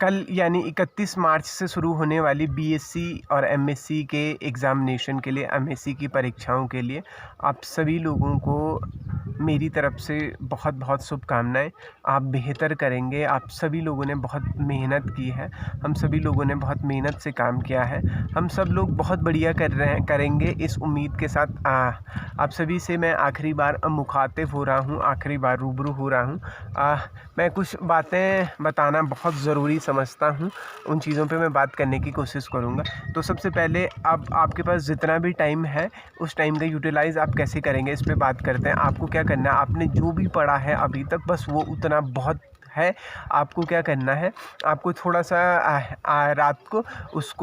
कल यानी 31 मार्च से शुरू होने वाली बीएससी और एमएससी के एग्ज़ामिनेशन के लिए, एमएससी की परीक्षाओं के लिए आप सभी लोगों को मेरी तरफ से बहुत बहुत शुभकामनाएं। आप बेहतर करेंगे। आप सभी लोगों ने बहुत मेहनत की है, हम सभी लोगों ने बहुत मेहनत से काम किया है। हम सब लोग बहुत बढ़िया करेंगे इस उम्मीद के साथ। आप सभी से मैं आखिरी बार मुखातिब हो रहा हूँ, आखिरी बार रूबरू हो रहा हूँ। मैं कुछ बातें बताना बहुत ज़रूरी समझता हूँ, उन चीज़ों पे मैं बात करने की कोशिश करूँगा। तो सबसे पहले अब आपके पास जितना भी टाइम है उस टाइम का यूटिलाइज़ आप कैसे करेंगे इस पे बात करते हैं। आपको क्या करना है, आपने जो भी पढ़ा है अभी तक बस वो उतना बहुत है। आपको क्या करना है, आपको थोड़ा सा रात को उस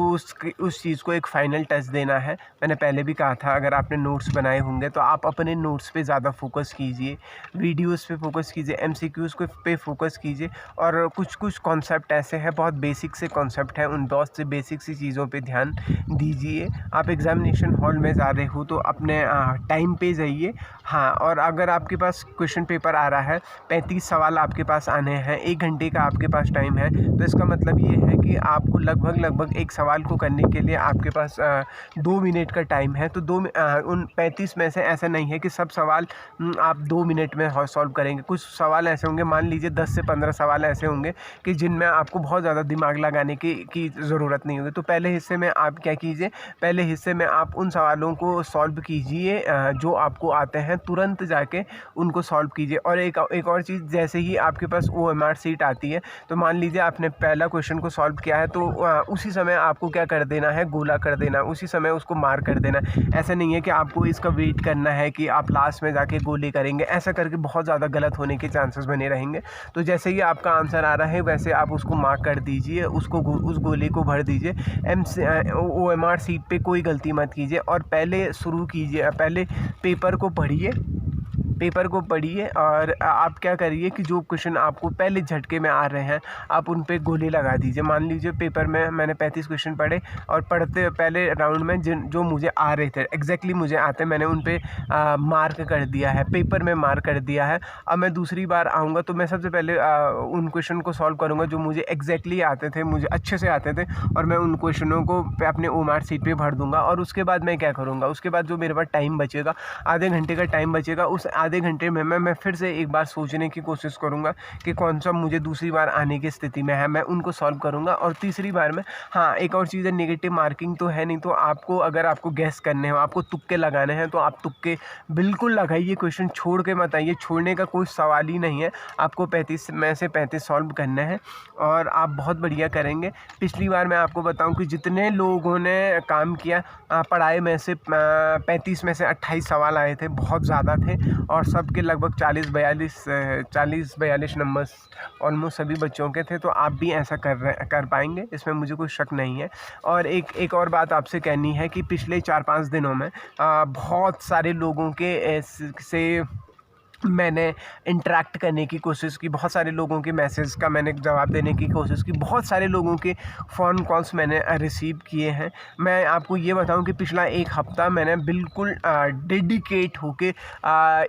चीज़ को एक फ़ाइनल टच देना है। मैंने पहले भी कहा था, अगर आपने नोट्स बनाए होंगे तो आप अपने नोट्स पे ज़्यादा फोकस कीजिए, वीडियोस पे फोकस कीजिए, एमसीक्यूज़ को पे फोकस कीजिए। और कुछ कुछ कॉन्सेप्ट ऐसे हैं, बहुत बेसिक से कॉन्सेप्ट हैं, उन बहुत से बेसिक सी चीज़ों पे ध्यान दीजिए। आप एग्ज़ामिनेशन हॉल में जा रहे हो तो अपने टाइम पे जाइए। हाँ, और अगर आपके पास क्वेश्चन पेपर आ रहा है, 35 सवाल आपके पास आने हैं, 1 घंटे का आपके पास टाइम है, तो इसका मतलब ये है कि आपको लगभग एक सवाल को करने के लिए आपके पास 2 मिनट का टाइम है। तो उन 35 में से ऐसा नहीं है कि सब सवाल आप 2 मिनट में सॉल्व करेंगे। कुछ सवाल ऐसे होंगे, मान लीजिए 10 से 15 सवाल ऐसे होंगे कि जिनमें आपको बहुत ज़्यादा दिमाग लगाने की ज़रूरत नहीं होगी। तो पहले हिस्से में आप क्या कीजिए, पहले हिस्से में आप उन सवालों को सॉल्व कीजिए जो आपको आते हैं, तुरंत जाके उनको सॉल्व कीजिए। और एक और चीज़, जैसे ही आपके पास OMR सीट आती है तो मान लीजिए आपने पहला क्वेश्चन को सॉल्व किया है, तो उसी समय आपको क्या कर देना है, गोला कर देना, उसी समय उसको मार्क कर देना। ऐसा नहीं है कि आपको इसका वेट करना है कि आप लास्ट में जाके गोले करेंगे। ऐसा करके बहुत ज़्यादा गलत होने के चांसेस बने रहेंगे। तो जैसे ही आपका आंसर आ रहा है वैसे आप उसको मार्क कर दीजिए, उस गोले को भर दीजिए। OMR सीट पे कोई गलती मत कीजिए और पहले शुरू कीजिए, पहले पेपर को पढ़िए और आप क्या करिए कि जो क्वेश्चन आपको पहले झटके में आ रहे हैं आप उन पे गोली लगा दीजिए। मान लीजिए पेपर में मैंने 35 क्वेश्चन पढ़े और पढ़ते पहले राउंड में जो मुझे आ रहे थे, एग्जैक्टली मुझे आते, मैंने उन पे मार्क कर दिया है, पेपर में मार्क कर दिया है। अब मैं दूसरी बार आऊँगा तो मैं सबसे पहले उन क्वेश्चन को सॉल्व करूँगा जो मुझे एग्जैक्टली आते थे, मुझे अच्छे से आते थे, और मैं उन क्वेश्चनों को अपने OMR सीट पे भर दूँगा। और उसके बाद मैं क्या करूँगा, उसके बाद जो मेरे पास टाइम बचेगा, आधे घंटे का टाइम बचेगा, उस आधे घंटे में मैं फिर से एक बार सोचने की कोशिश करूँगा कि कौन सा मुझे दूसरी बार आने की स्थिति में है, मैं उनको सॉल्व करूँगा। और तीसरी बार में, हाँ, एक और चीज़ है, नेगेटिव मार्किंग तो है नहीं, तो आपको अगर आपको गैस करने हो, आपको तुक्के लगाने हैं तो आप तुक्के बिल्कुल लगाइए, क्वेश्चन छोड़ के मत आइए। छोड़ने का कोई सवाल ही नहीं है। आपको 35 में से 35 सॉल्व करने हैं और आप बहुत बढ़िया करेंगे। पिछली बार मैं आपको बताऊं कि जितने लोगों ने काम किया, पढ़ाई में से 35 में से 28 सवाल आए थे, बहुत ज़्यादा थे, और सबके लगभग 40-42 नंबर्स ऑलमोस्ट सभी बच्चों के थे। तो आप भी ऐसा कर पाएंगे, इसमें मुझे कोई शक नहीं है। और एक और बात आपसे कहनी है कि पिछले 4-5 दिनों में बहुत सारे लोगों के से मैंने इंटरेक्ट करने की कोशिश की, बहुत सारे लोगों के मैसेज का मैंने जवाब देने की कोशिश की, बहुत सारे लोगों के फ़ोन कॉल्स मैंने रिसीव किए हैं। मैं आपको ये बताऊं कि पिछला 1 हफ़्ता मैंने बिल्कुल डेडिकेट होके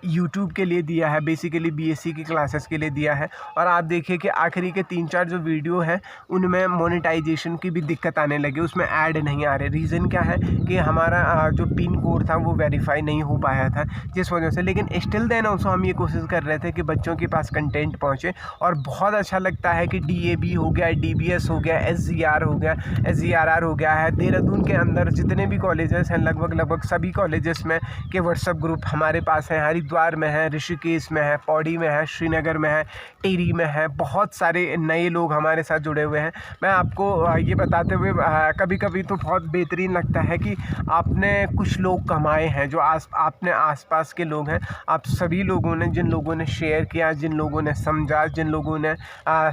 यूट्यूब के लिए दिया है, बेसिकली बीएससी की क्लासेस के लिए दिया है। और आप देखिए कि आखिरी के 3-4 जो वीडियो हैं उनमें मोनेटाइजेशन की भी दिक्कत आने लगी, उसमें ऐड नहीं आ रहे। रीज़न क्या है कि हमारा जो पिन कोड था वो वेरीफाई नहीं हो पाया था, जिस वजह से। लेकिन स्टिल देन ऑल्सो हम ये कोशिश कर रहे थे कि बच्चों के पास कंटेंट पहुंचे। और बहुत अच्छा लगता है कि DAB हो गया, DBS हो गया, SGR हो गया, SGRR हो गया है, देहरादून के अंदर जितने भी कॉलेजेस हैं, लगभग सभी कॉलेजेस में के व्हाट्सएप ग्रुप हमारे पास हैं। हरिद्वार में है, ऋषिकेश में है, पौड़ी में है, श्रीनगर में है, टिहरी में है, बहुत सारे नए लोग हमारे साथ जुड़े हुए हैं। मैं आपको ये बताते हुए कभी कभी तो बहुत बेहतरीन लगता है कि आपने कुछ लोग कमाए हैं, जो आपने आसपास के लोग हैं, आप सभी लोगों ने, जिन लोगों ने शेयर किया, जिन लोगों ने समझा, जिन लोगों ने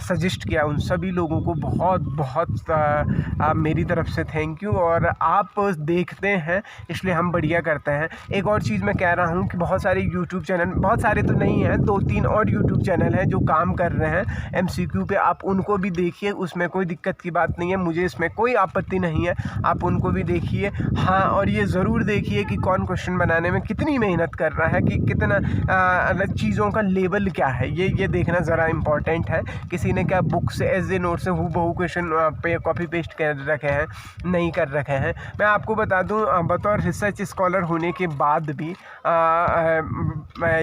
सजेस्ट किया, उन सभी लोगों को बहुत बहुत मेरी तरफ से थैंक यू। और आप देखते हैं इसलिए हम बढ़िया करते हैं। एक और चीज़ मैं कह रहा हूँ कि बहुत सारे यूट्यूब चैनल, बहुत सारे तो नहीं हैं, 2-3 और यूट्यूब चैनल हैं जो काम कर रहे हैं MCQ पे, आप उनको भी देखिए, उसमें कोई दिक्कत की बात नहीं है, मुझे इसमें कोई आपत्ति नहीं है, आप उनको भी देखिए। हाँ, और ये ज़रूर देखिए कि कौन क्वेश्चन बनाने में कितनी मेहनत कर रहा है, कि कितना चीज़ों का लेवल क्या है, ये देखना ज़रा इम्पॉर्टेंट है। किसी ने क्या बुक से एज ए नोट से हूबहू क्वेश्चन पे कॉपी पेस्ट कर रखे हैं, नहीं कर रखे हैं। मैं आपको बता दूं, बतौर रिसर्च स्कॉलर होने के बाद भी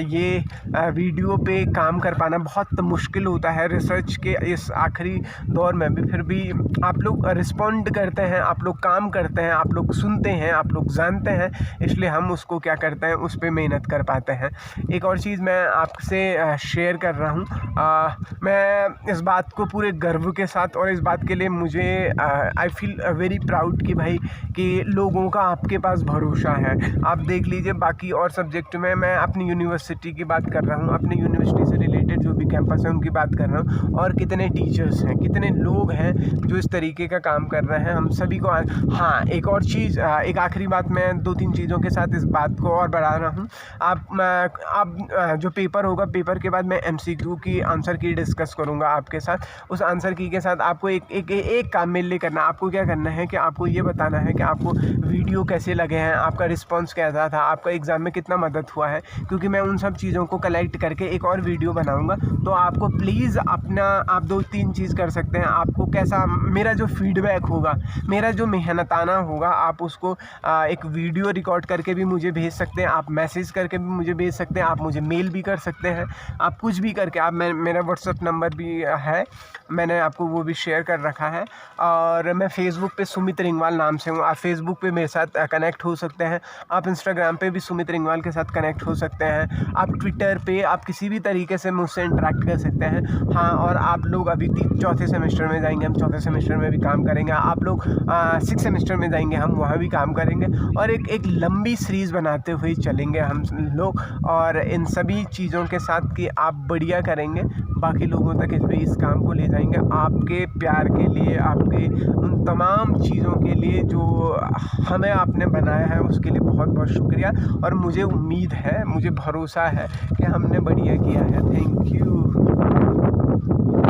ये वीडियो पे काम कर पाना बहुत मुश्किल होता है रिसर्च के इस आखिरी दौर में भी। फिर भी आप लोग रिस्पॉन्ड करते हैं, आप लोग काम करते हैं, आप लोग सुनते हैं, आप लोग जानते हैं, इसलिए हम उसको क्या करते हैं, उस पर मेहनत कर पाते हैं। एक और चीज़ मैं आपसे शेयर कर रहा हूँ, मैं इस बात को पूरे गर्व के साथ, और इस बात के लिए मुझे आई फील वेरी प्राउड कि भाई कि लोगों का आपके पास भरोसा है। आप देख लीजिए बाकी और सब्जेक्ट में, मैं अपनी यूनिवर्सिटी की बात कर रहा हूँ, अपनी यूनिवर्सिटी से रिलेटेड जो भी कैंपस है उनकी बात कर रहा हूँ, और कितने टीचर्स हैं, कितने लोग हैं जो इस तरीके का काम कर रहे हैं, हम सभी को। हाँ, एक और चीज़, एक आखिरी बात, मैं 2-3 चीज़ों के साथ इस बात को और बढ़ा रहा हूँ। आप जो पेपर होगा, पेपर के बाद मैं MCQ की आंसर की डिस्कस करूँगा आपके साथ। उस आंसर की के साथ आपको एक काम मेनली करना है। आपको क्या करना है कि आपको ये बताना है कि आपको वीडियो कैसे लगे हैं, आपका रिस्पॉन्स कैसा था, आपका एग्ज़ाम में कितना मदद हुआ है, क्योंकि मैं उन सब चीज़ों को कलेक्ट करके एक और वीडियो बनाऊँगा। तो आपको प्लीज़ अपना, आप 2-3 चीज़ कर सकते हैं। आपको कैसा, मेरा जो फीडबैक होगा, मेरा जो मेहनताना होगा, आप उसको एक वीडियो रिकॉर्ड करके भी मुझे भेज सकते हैं, आप मैसेज करके भी मुझे भेज सकते हैं, आप मुझे मेल भी कर सकते हैं, आप कुछ भी करके, आप मेरा व्हाट्सएप नंबर भी है, मैंने आपको वो भी शेयर कर रखा है। और मैं फेसबुक पे सुमित रिंगवाल नाम से हूँ, आप फेसबुक पे मेरे साथ कनेक्ट हो सकते हैं, आप इंस्टाग्राम पे भी सुमित रिंगवाल के साथ कनेक्ट हो सकते हैं, आप ट्विटर पे, आप किसी भी तरीके से मुझसे इंटरेक्ट कर सकते हैं। हाँ, और आप लोग अभी 4थे सेमेस्टर में जाएंगे, हम 4थे सेमेस्टर में भी काम करेंगे, आप लोग 6th सेमेस्टर में जाएंगे, हम वहाँ भी काम करेंगे, और एक लंबी सीरीज़ बनाते हुए चलेंगे हम लोग, और इन सभी चीज़ों के साथ कि आप बढ़िया करेंगे, बाकी लोगों तक इस काम को ले जाएंगे। आपके प्यार के लिए, आपके उन तमाम चीज़ों के लिए जो हमें आपने बनाया है, उसके लिए बहुत बहुत शुक्रिया। और मुझे उम्मीद है, मुझे भरोसा है कि हमने बढ़िया किया है। Thank you.